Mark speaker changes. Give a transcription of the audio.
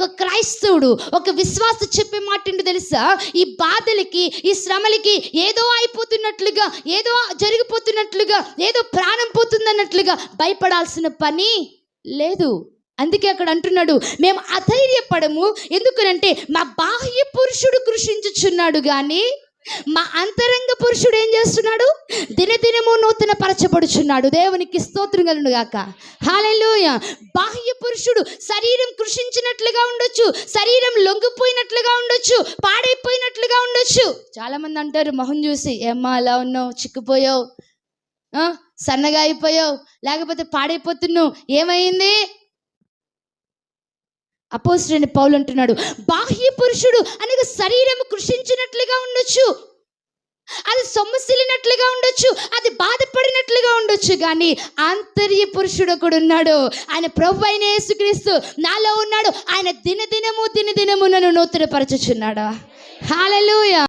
Speaker 1: ఒక క్రైస్తవుడు, ఒక విశ్వాస చెప్పే మాట ఏంటో తెలుసా? ఈ బాధలకి, ఈ శ్రమలకి ఏదో అయిపోతున్నట్లుగా, ఏదో జరిగిపోతున్నట్లుగా, ఏదో ప్రాణం పోతుందన్నట్లుగా భయపడాల్సిన పని లేదు. అందుకే అక్కడ అంటున్నాడు, మేము అధైర్యపడము. ఎందుకనంటే మా బాహ్య పురుషుడు కృషించుచున్నాడు కానీ మా అంతరంగ పురుషుడు ఏం చేస్తున్నాడు? దినదినము నూతన పరచబడుచున్నాడు. దేవునికి స్తోత్రం కలుగును గాక. హల్లెలూయా. బాహ్య పురుషుడు శరీరం కృషించినట్లుగా ఉండొచ్చు, శరీరం లొంగిపోయినట్లుగా ఉండొచ్చు, పాడైపోయినట్లుగా ఉండొచ్చు. చాలా మంది అంటారు మొహం చూసి, ఏమ్మా అలా ఉన్నావు, చిక్కిపోయావు, సన్నగా అయిపోయావు, లేకపోతే పాడైపోతున్నావు, ఏమైంది? అపోస్తలుడైన పౌలు అంటున్నాడు, బాహ్య పురుషుడు అనగా శరీరం కృషించినట్లుగా ఉండొచ్చు, అది సొమ్మసిల్లినట్లుగా ఉండొచ్చు, అది బాధపడినట్లుగా ఉండొచ్చు, కానీ ఆంతర్య పురుషుడు ఒకడు ఉన్నాడు. ఆయన ప్రభువు అయిన యేసుక్రీస్తు నాలో ఉన్నాడు. ఆయన దినదినము నన్ను నూతనపరచుచున్నాడు. హల్లెలూయా.